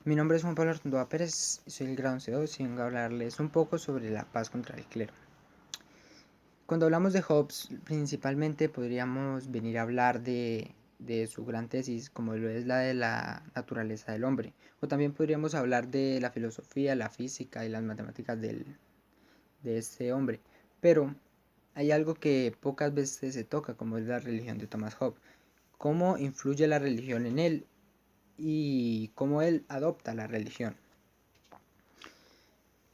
Mi nombre es Juan Pablo Artundoa Pérez, soy el grado 11.2 y vengo a hablarles un poco sobre la paz contra el clero. Cuando hablamos de Hobbes, principalmente podríamos venir a hablar de su gran tesis, como lo es la de la naturaleza del hombre, o también podríamos hablar de la filosofía, la física y las matemáticas de este hombre. Pero hay algo que pocas veces se toca, como es la religión de Thomas Hobbes. ¿Cómo influye la religión en él y cómo él adopta la religión?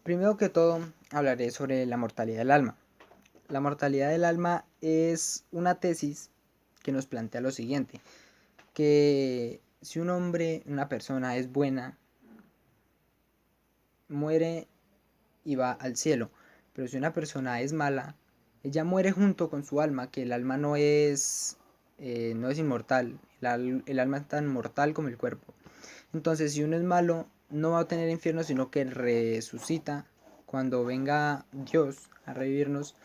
Primero que todo, hablaré sobre la mortalidad del alma. La mortalidad del alma es una tesis que nos plantea lo siguiente, que si un hombre, una persona es buena, muere y va al cielo, pero si una persona es mala, ella muere junto con su alma, que el alma no es inmortal, el alma es tan mortal como el cuerpo. Entonces, si uno es malo, no va a tener infierno, sino que resucita cuando venga Dios a revivirnos.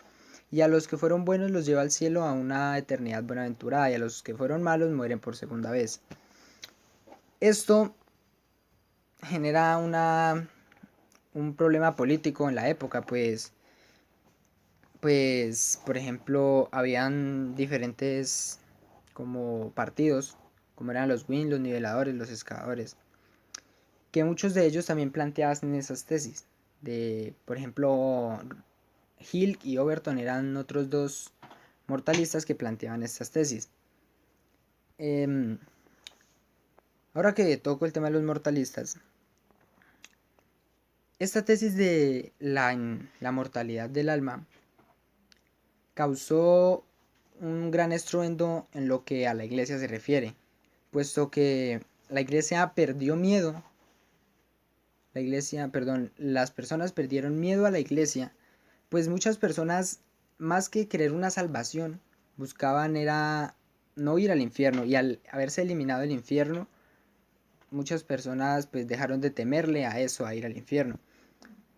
Y a los que fueron buenos los lleva al cielo a una eternidad buenaventurada, y a los que fueron malos mueren por segunda vez. Esto genera un problema político en la época, pues por ejemplo, habían diferentes como partidos, como eran los Win, los niveladores, los excavadores, que muchos de ellos también planteaban esas tesis. Por ejemplo, Hill y Overton eran otros dos mortalistas que planteaban estas tesis. Eh, Ahora que toco el tema de los mortalistas, esta tesis de la mortalidad del alma causó un gran estruendo en lo que a la iglesia se refiere, puesto que la iglesia perdió miedo, las personas perdieron miedo a la iglesia, pues muchas personas, más que querer una salvación, buscaban era no ir al infierno, y al haberse eliminado el infierno, muchas personas pues dejaron de temerle a eso, a ir al infierno.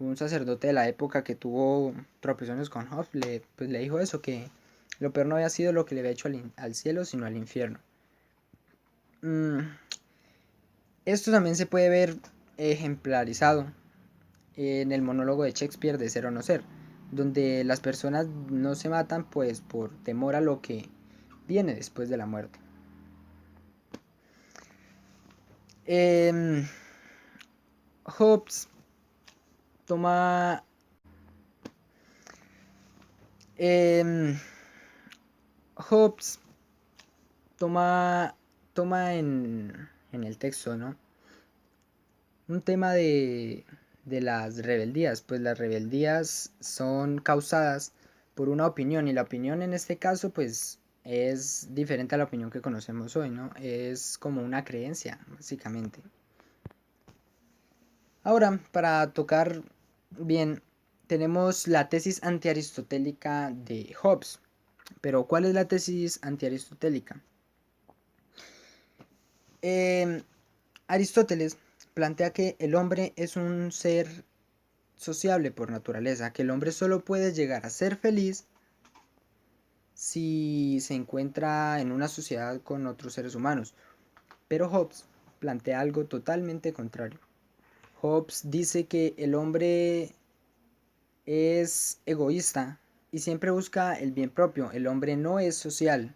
Un sacerdote de la época que tuvo tropezones con Hobbes le dijo eso, que lo peor no había sido lo que le había hecho al cielo, sino al infierno. Esto también se puede ver ejemplarizado en el monólogo de Shakespeare de Ser o no ser, donde las personas no se matan pues por temor a lo que viene después de la muerte. Eh, Hobbes toma eh, Hobbes toma, toma en el texto, ¿no? Un tema de las rebeldías, pues las rebeldías son causadas por una opinión, y la opinión en este caso pues es diferente a la opinión que conocemos hoy, ¿no? Es como una creencia, básicamente. Ahora, para tocar bien, tenemos la tesis antiaristotélica de Hobbes. Pero, ¿cuál es la tesis antiaristotélica? Aristóteles plantea que el hombre es un ser sociable por naturaleza, que el hombre solo puede llegar a ser feliz si se encuentra en una sociedad con otros seres humanos. Pero Hobbes plantea algo totalmente contrario. Hobbes dice que el hombre es egoísta y siempre busca el bien propio. El hombre no es social.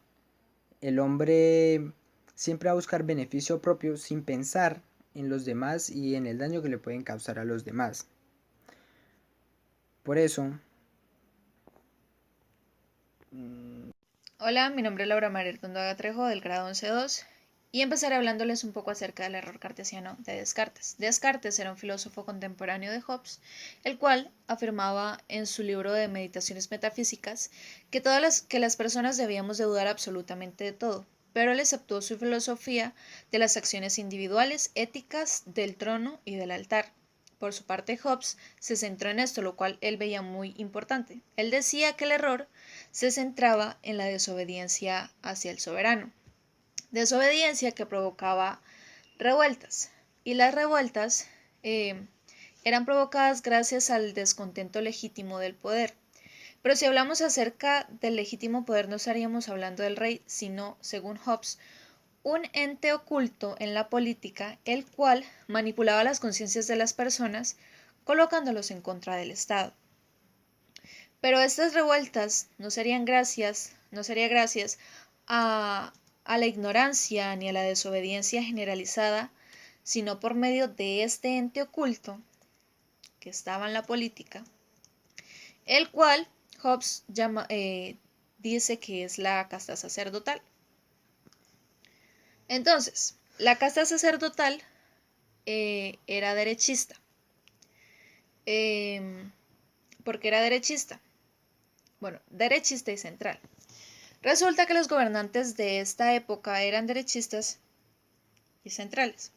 El hombre siempre va a buscar beneficio propio sin pensar en los demás y en el daño que le pueden causar a los demás. Por eso, Hola, mi nombre es Laura María Artundoaga Trejo del grado 11.2 y empezaré hablándoles un poco acerca del error cartesiano de Descartes. Descartes era un filósofo contemporáneo de Hobbes, el cual afirmaba en su libro de Meditaciones Metafísicas que las personas debíamos de dudar absolutamente de todo, pero él aceptó su filosofía de las acciones individuales, éticas, del trono y del altar. Por su parte, Hobbes se centró en esto, lo cual él veía muy importante. Él decía que el error se centraba en la desobediencia hacia el soberano, desobediencia que provocaba revueltas, y las revueltas eh, eran provocadas gracias al descontento legítimo del poder. Pero si hablamos acerca del legítimo poder, no estaríamos hablando del rey, sino, según Hobbes, un ente oculto en la política, el cual manipulaba las conciencias de las personas, colocándolos en contra del Estado. Pero estas revueltas no serían gracias a la ignorancia ni a la desobediencia generalizada, sino por medio de este ente oculto que estaba en la política, el cual Hobbes dice que es la casta sacerdotal. Entonces, la casta sacerdotal era derechista. ¿Por qué era derechista? Bueno, derechista y central. Resulta que los gobernantes de esta época eran derechistas y centrales.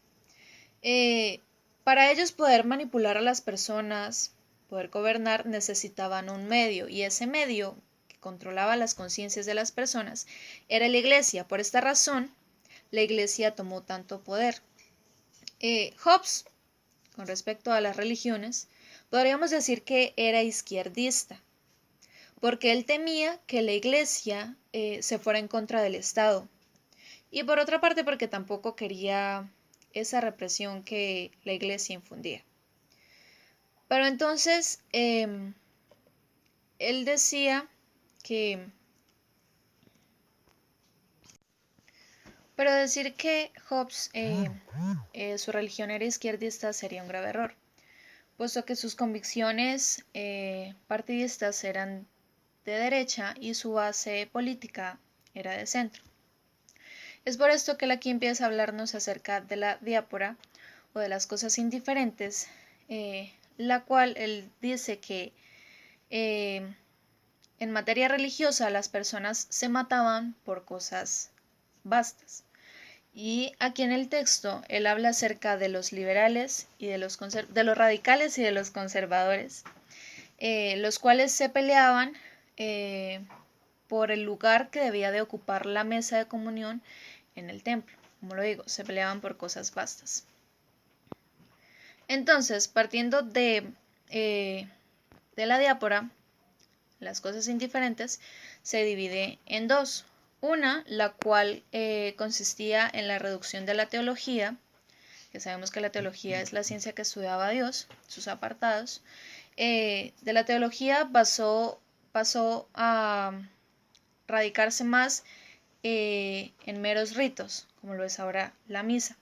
Para ellos poder manipular a las personas, poder gobernar, necesitaban un medio, y ese medio que controlaba las conciencias de las personas era la iglesia. Por esta razón, la iglesia tomó tanto poder. Hobbes, con respecto a las religiones, podríamos decir que era izquierdista, porque él temía que la iglesia se fuera en contra del Estado. Y por otra parte, porque tampoco quería esa represión que la iglesia infundía. Pero entonces, él decía que... Pero decir que Hobbes, su religión era izquierdista, sería un grave error, puesto que sus convicciones partidistas eran de derecha y su base política era de centro. Es por esto que él aquí empieza a hablarnos acerca de la diáspora o de las cosas indiferentes, la cual él dice que en materia religiosa las personas se mataban por cosas vastas. Y aquí en el texto él habla acerca de los liberales y de los radicales y de los conservadores, los cuales se peleaban por el lugar que debía de ocupar la mesa de comunión en el templo. Como lo digo, se peleaban por cosas vastas. Entonces, partiendo de la diáspora, las cosas indiferentes, se divide en dos. Una, la cual consistía en la reducción de la teología, que sabemos que la teología es la ciencia que estudiaba a Dios, sus apartados. De la teología pasó a radicarse más en meros ritos, como lo es ahora la misa.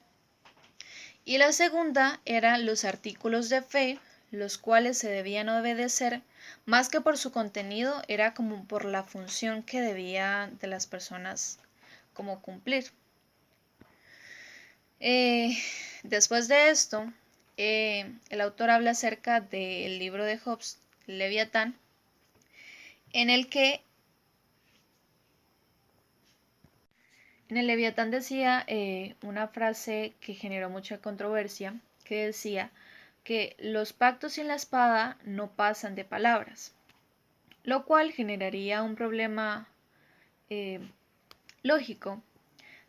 Y la segunda eran los artículos de fe, los cuales se debían obedecer, más que por su contenido, era como por la función que debía de las personas como cumplir. Después de esto, el autor habla acerca del libro de Hobbes, Leviatán, en el que en el Leviatán decía una frase que generó mucha controversia, que decía que los pactos sin la espada no pasan de palabras, lo cual generaría un problema lógico,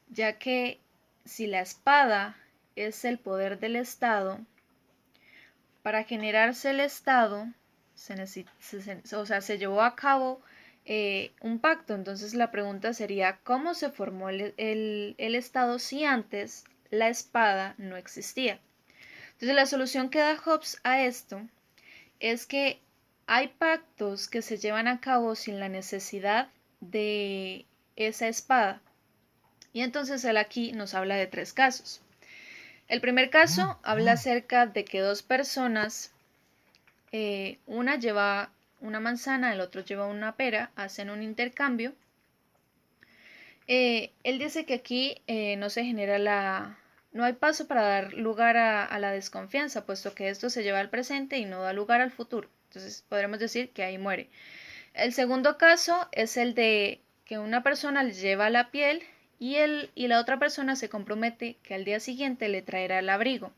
ya que si la espada es el poder del Estado, para generarse el Estado se llevó a cabo un pacto. Entonces la pregunta sería, ¿cómo se formó el Estado si antes la espada no existía? Entonces la solución que da Hobbes a esto es que hay pactos que se llevan a cabo sin la necesidad de esa espada. Y entonces él aquí nos habla de tres casos. El primer caso habla acerca de que dos personas, una lleva una manzana, el otro lleva una pera, hacen un intercambio. Él dice que aquí no hay paso para dar lugar a la desconfianza, puesto que esto se lleva al presente y no da lugar al futuro. Entonces podremos decir que ahí muere. El segundo caso es el de que una persona le lleva la piel y la otra persona se compromete que al día siguiente le traerá el abrigo.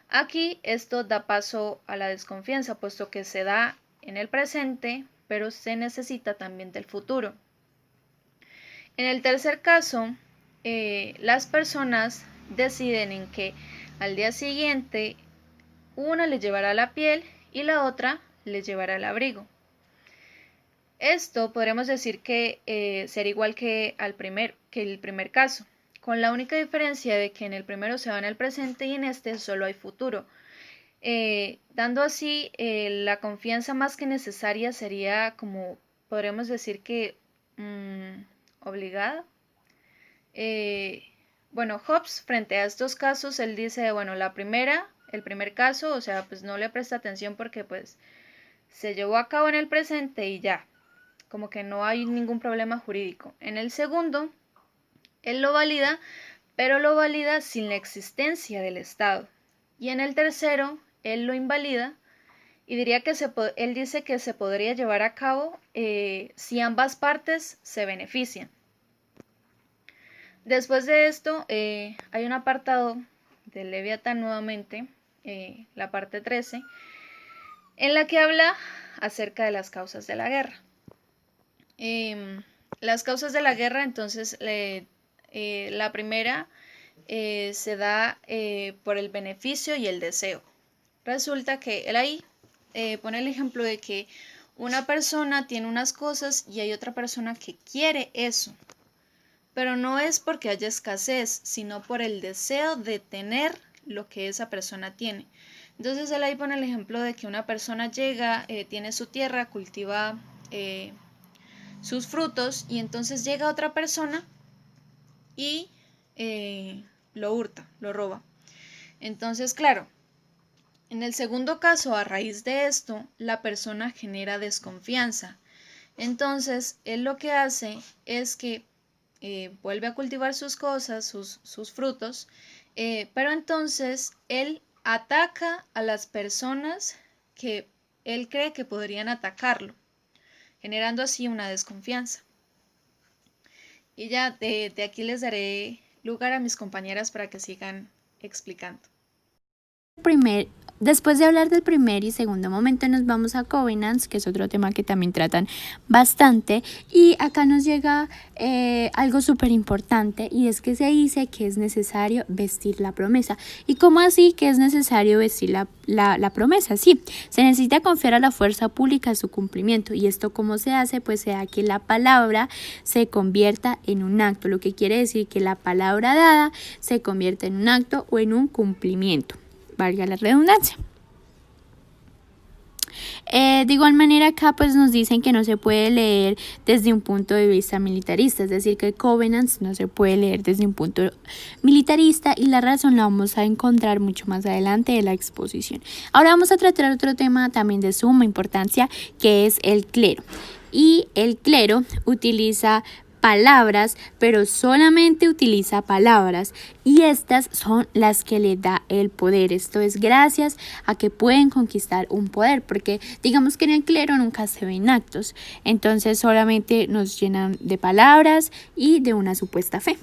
Aquí esto da paso a la desconfianza, puesto que se da en el presente, pero se necesita también del futuro. En el tercer caso, las personas deciden en que al día siguiente una le llevará la piel y la otra le llevará el abrigo. Esto podríamos decir que sería igual que el primer caso. con la única diferencia de que en el primero se va en el presente y en este solo hay futuro. Dando así la confianza más que necesaria sería como podríamos decir que obligada. Bueno, Hobbes frente a estos casos, él dice, bueno, el primer caso, o sea, pues no le presta atención porque pues se llevó a cabo en el presente y ya, como que no hay ningún problema jurídico. En el segundo, él lo valida, pero lo valida sin la existencia del Estado. Y en el tercero, él lo invalida y diría que él dice que se podría llevar a cabo si ambas partes se benefician. Después de esto, hay un apartado del Leviatán nuevamente, la parte 13, en la que habla acerca de las causas de la guerra. Las causas de la guerra, entonces, la primera se da por el beneficio y el deseo. Resulta que él ahí pone el ejemplo de que una persona tiene unas cosas y hay otra persona que quiere eso, pero no es porque haya escasez, sino por el deseo de tener lo que esa persona tiene. Entonces él ahí pone el ejemplo de que una persona llega, tiene su tierra, cultiva sus frutos y entonces llega otra persona y lo hurta, lo roba. Entonces, claro, en el segundo caso, a raíz de esto, la persona genera desconfianza. Entonces, él lo que hace es que vuelve a cultivar sus cosas, sus frutos, pero entonces él ataca a las personas que él cree que podrían atacarlo, generando así una desconfianza. Y ya de aquí les daré lugar a mis compañeras para que sigan explicando. Después de hablar del primer y segundo momento nos vamos a Covenants, que es otro tema que también tratan bastante, y acá nos llega algo súper importante, y es que se dice que es necesario vestir la promesa. ¿Y cómo así que es necesario vestir la promesa? Sí, se necesita confiar a la fuerza pública su cumplimiento, y esto cómo se hace, pues se da que la palabra se convierta en un acto, lo que quiere decir que la palabra dada se convierta en un acto o en un cumplimiento, valga la redundancia. De igual manera acá pues nos dicen que no se puede leer desde un punto de vista militarista, es decir que Covenants no se puede leer desde un punto militarista, y la razón la vamos a encontrar mucho más adelante de la exposición. Ahora vamos a tratar otro tema también de suma importancia, que es el clero. Y el clero utiliza palabras, pero solamente utiliza palabras, y estas son las que le da el poder. Esto es gracias a que pueden conquistar un poder, porque digamos que en el clero nunca se ven actos, entonces solamente nos llenan de palabras y de una supuesta fe.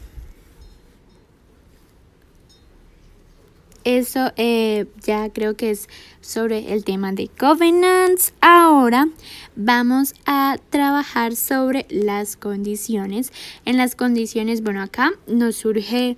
Eso ya creo que es sobre el tema de Covenants. Ahora vamos a trabajar sobre las condiciones. En las condiciones, bueno, acá nos surge,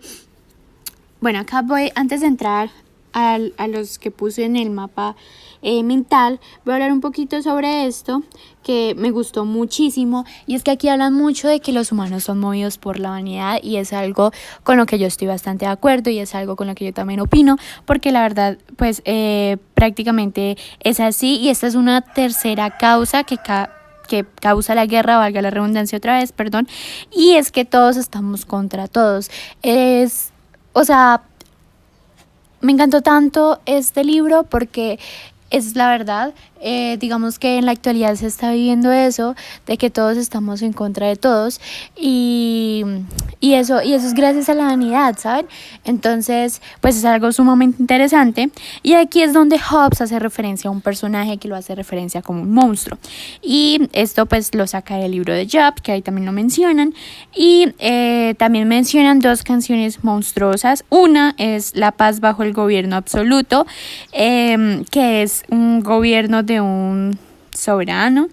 bueno, acá voy, antes de entrar a los que puse en el mapa mental, voy a hablar un poquito sobre esto que me gustó muchísimo, y es que aquí hablan mucho de que los humanos son movidos por la vanidad, y es algo con lo que yo estoy bastante de acuerdo, y es algo con lo que yo también opino, porque la verdad pues prácticamente es así, y esta es una tercera causa que causa la guerra, valga la redundancia otra vez, perdón, y es que todos estamos contra todos. O sea, me encantó tanto este libro porque es la verdad, digamos que en la actualidad se está viviendo eso, de que todos estamos en contra de todos, y eso es gracias a la vanidad, ¿saben? Entonces, pues es algo sumamente interesante, y aquí es donde Hobbes hace referencia a un personaje que lo hace referencia como un monstruo, y esto pues lo saca del libro de Job, que ahí también lo mencionan, y también mencionan dos canciones monstruosas. Una es La paz bajo el gobierno absoluto, que es un gobierno de un soberano,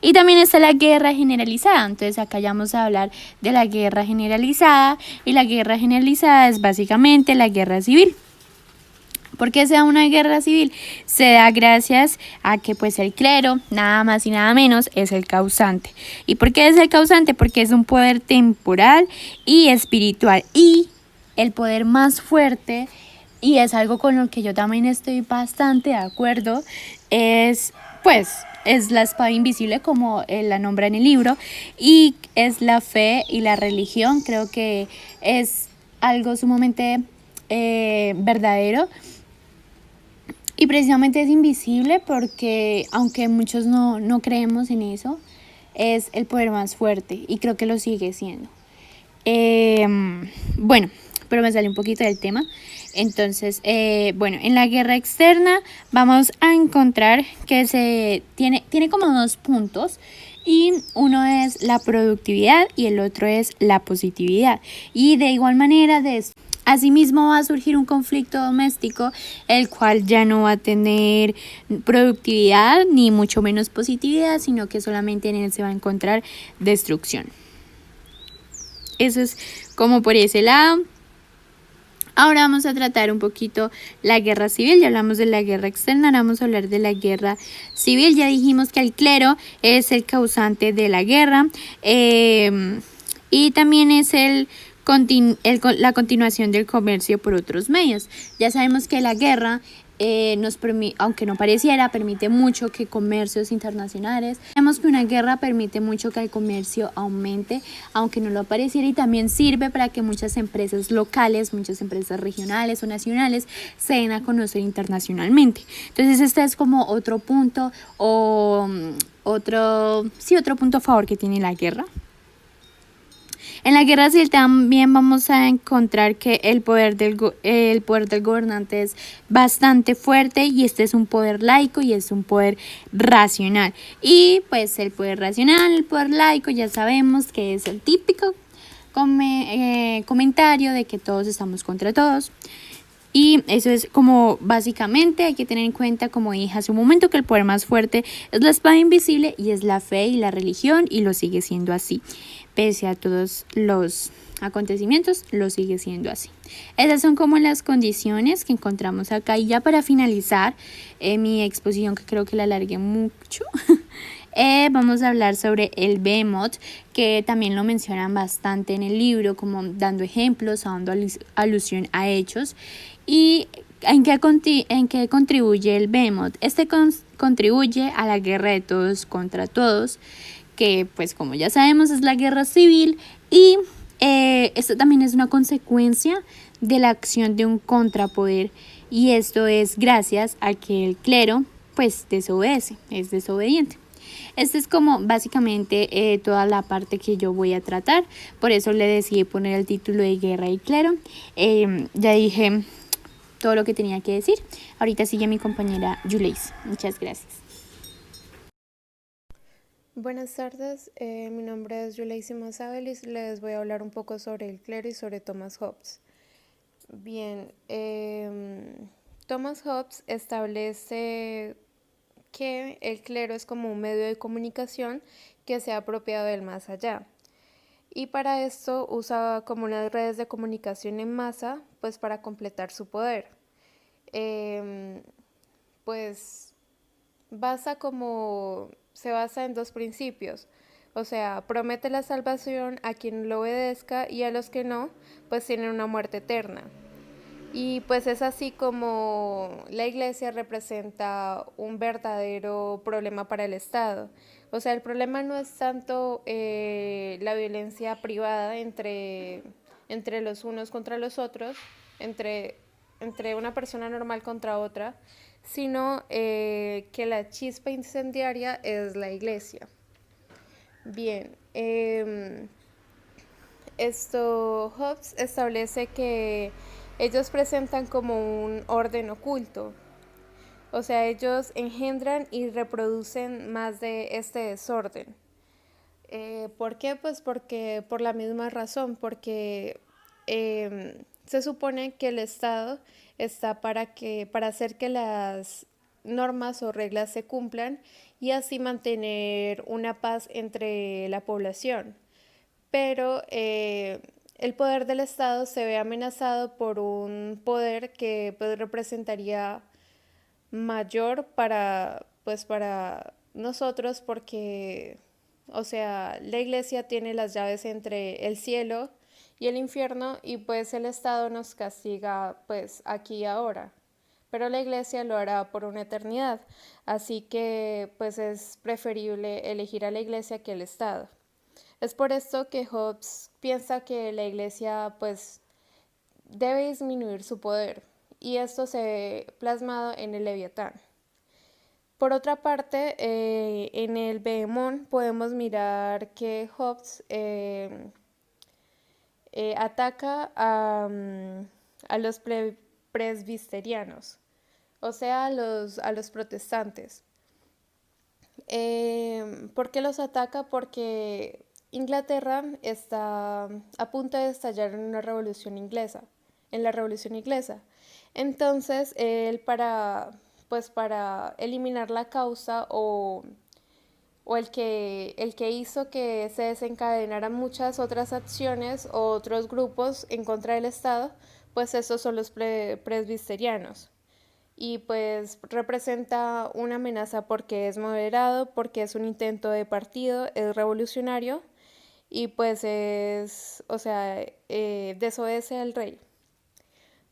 y también está la guerra generalizada. Entonces acá ya vamos a hablar de la guerra generalizada, y la guerra generalizada es básicamente la guerra civil. ¿Por qué se da una guerra civil? Se da gracias a que pues el clero, nada más y nada menos, es el causante. ¿Y por qué es el causante? Porque es un poder temporal y espiritual. Y el poder más fuerte, y es algo con lo que yo también estoy bastante de acuerdo, es la espada invisible, como la nombra en el libro, y es la fe y la religión. Creo que es algo sumamente verdadero. Y precisamente es invisible porque, aunque muchos no creemos en eso, es el poder más fuerte y creo que lo sigue siendo. Bueno, pero me salió un poquito del tema. Entonces, bueno, en la guerra externa vamos a encontrar que tiene como dos puntos. Y uno es la productividad y el otro es la positividad. Y de igual manera, asimismo va a surgir un conflicto doméstico, el cual ya no va a tener productividad ni mucho menos positividad, sino que solamente en él se va a encontrar destrucción. Eso es como por ese lado. Ahora vamos a tratar un poquito la guerra civil. Ya hablamos de la guerra externa, ahora vamos a hablar de la guerra civil. Ya dijimos que el clero es el causante de la guerra y también es la continuación del comercio por otros medios. Ya sabemos que la guerra aunque no pareciera, permite mucho que comercios internacionales. Sabemos que una guerra permite mucho que el comercio aumente, aunque no lo pareciera, y también sirve para que muchas empresas locales, muchas empresas regionales o nacionales se den a conocer internacionalmente. Entonces este es como otro punto otro punto a favor que tiene la guerra. En la guerra civil también vamos a encontrar que el poder del gobernante es bastante fuerte, y este es un poder laico y es un poder racional. Y pues el poder racional, el poder laico, ya sabemos que es el típico comentario de que todos estamos contra todos. Y eso es como básicamente hay que tener en cuenta, como dije hace un momento, que el poder más fuerte es la espada invisible y es la fe y la religión, y lo sigue siendo así. Pese a todos los acontecimientos, lo sigue siendo así. Esas son como las condiciones que encontramos acá. Y ya para finalizar mi exposición, que creo que la alargué mucho, vamos a hablar sobre el Behemoth, que también lo mencionan bastante en el libro, como dando ejemplos, dando alusión a hechos. ¿Y en qué contribuye el Behemoth? Este contribuye a la guerra de todos contra todos, que pues como ya sabemos es la guerra civil, y esto también es una consecuencia de la acción de un contrapoder, y esto es gracias a que el clero pues es desobediente. Esta es como básicamente toda la parte que yo voy a tratar, por eso le decidí poner el título de Guerra y Clero. Ya dije todo lo que tenía que decir. Ahorita sigue mi compañera Yuleis. Muchas gracias. Buenas tardes, mi nombre es Yuleisi Mazabel y les voy a hablar un poco sobre el clero y sobre Thomas Hobbes. Bien, Thomas Hobbes establece que el clero es como un medio de comunicación que se ha apropiado del más allá. Y para esto usa como unas redes de comunicación en masa, pues para completar su poder. Pues se basa en dos principios. O sea, promete la salvación a quien lo obedezca, y a los que no, pues tienen una muerte eterna. Y pues es así como la iglesia representa un verdadero problema para el Estado. O sea, el problema no es tanto la violencia privada entre los unos contra los otros, entre una persona normal contra otra, sino que la chispa incendiaria es la iglesia. Bien, Hobbes establece que ellos presentan como un orden oculto. O sea, ellos engendran y reproducen más de este desorden. ¿Por qué? Pues porque por la misma razón, porque se supone que el Estado está para hacer que las normas o reglas se cumplan, y así mantener una paz entre la población. Pero el poder del Estado se ve amenazado por un poder que pues representaría mayor para nosotros porque, o sea, la iglesia tiene las llaves entre el cielo y el infierno y pues el Estado nos castiga pues aquí y ahora. Pero la iglesia lo hará por una eternidad, así que pues es preferible elegir a la iglesia que el Estado. Es por esto que Hobbes piensa que la iglesia pues debe disminuir su poder y esto se ve plasmado en el Leviatán. Por otra parte, en el Behemoth podemos mirar que Hobbes ataca a los presbiterianos, o sea, a los protestantes. ¿Por qué los ataca? Porque Inglaterra está a punto de estallar en una revolución inglesa, en la revolución inglesa. Entonces, él para eliminar la causa o el que hizo que se desencadenaran muchas otras acciones o otros grupos en contra del Estado, pues esos son los presbiterianos y pues representa una amenaza porque es moderado, porque es un intento de partido, es revolucionario y pues es, o sea, desobedece al rey.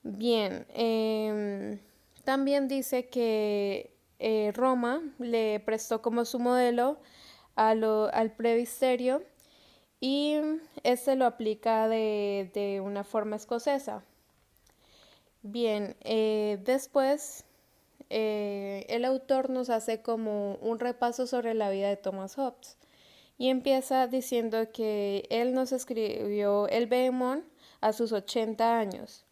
Bien, también dice que Roma le prestó como su modelo al presbiterio y este lo aplica de una forma escocesa. Bien, después el autor nos hace como un repaso sobre la vida de Thomas Hobbes y empieza diciendo que él nos escribió el Behemoth a sus 80 años.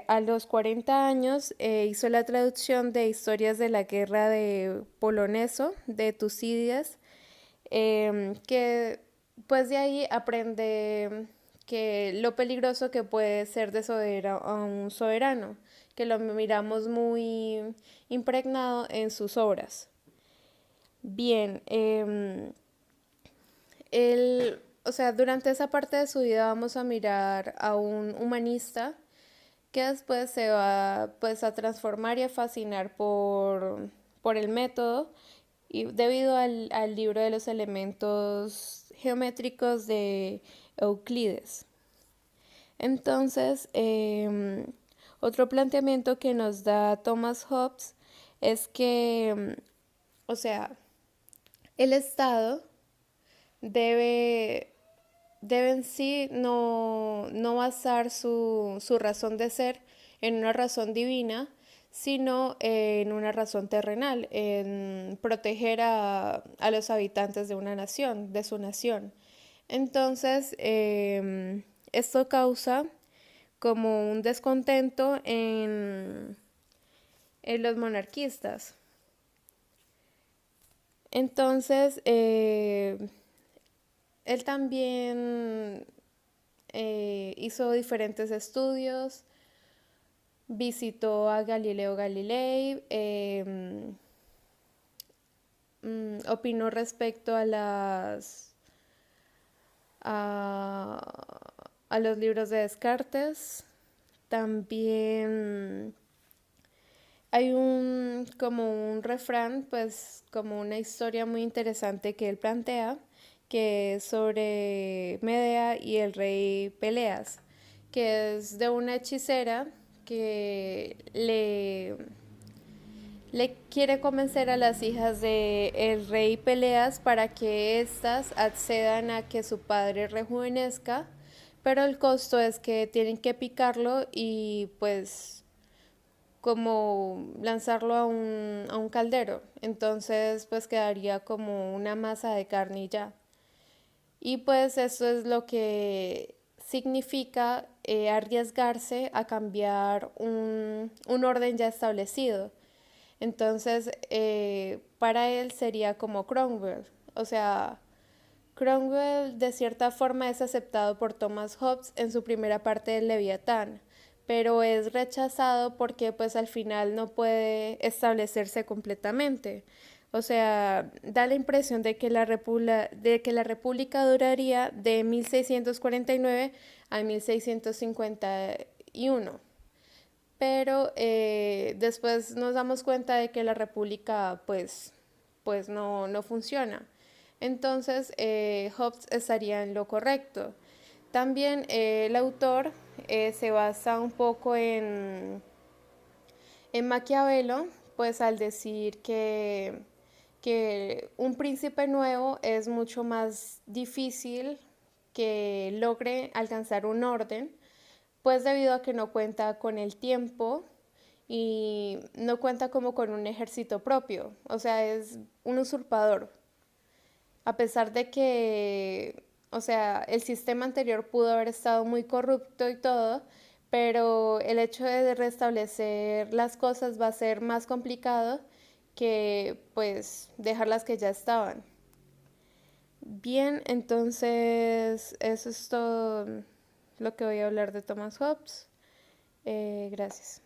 A los 40 años hizo la traducción de Historias de la Guerra de Poloneso, de Tucídides, que pues de ahí aprende que lo peligroso que puede ser desobedecer a un soberano, que lo miramos muy impregnado en sus obras. Bien, o sea, durante esa parte de su vida vamos a mirar a un humanista que después se va pues a transformar y a fascinar por el método y debido al libro de los elementos geométricos de Euclides. Entonces, otro planteamiento que nos da Thomas Hobbes es que, o sea, el Estado debe en sí no basar su razón de ser en una razón divina, sino en una razón terrenal, en proteger a los habitantes de una nación, de su nación. Entonces, esto causa como un descontento en los monarquistas. Entonces, él también hizo diferentes estudios, visitó a Galileo Galilei, opinó respecto a a los libros de Descartes. También hay como un refrán, pues como una historia muy interesante que él plantea, que es sobre Medea y el rey Peleas, que es de una hechicera que le quiere convencer a las hijas de el rey Peleas para que éstas accedan a que su padre rejuvenezca, pero el costo es que tienen que picarlo y pues como lanzarlo a un caldero, entonces pues quedaría como una masa de carne y ya. Y pues eso es lo que significa arriesgarse a cambiar un orden ya establecido. Entonces, para él sería como Cromwell. O sea, Cromwell de cierta forma es aceptado por Thomas Hobbes en su primera parte del Leviatán, pero es rechazado porque pues al final no puede establecerse completamente. O sea, da la impresión de que la república duraría de 1649 a 1651. Pero después nos damos cuenta de que la república pues no funciona. Entonces Hobbes estaría en lo correcto. También el autor se basa un poco en Maquiavelo, pues al decir que un príncipe nuevo es mucho más difícil que logre alcanzar un orden, pues debido a que no cuenta con el tiempo y no cuenta como con un ejército propio, o sea, es un usurpador. A pesar de que, o sea, el sistema anterior pudo haber estado muy corrupto y todo, pero el hecho de restablecer las cosas va a ser más complicado que pues dejar las que ya estaban. Bien, entonces eso es todo lo que voy a hablar de Thomas Hobbes. Gracias.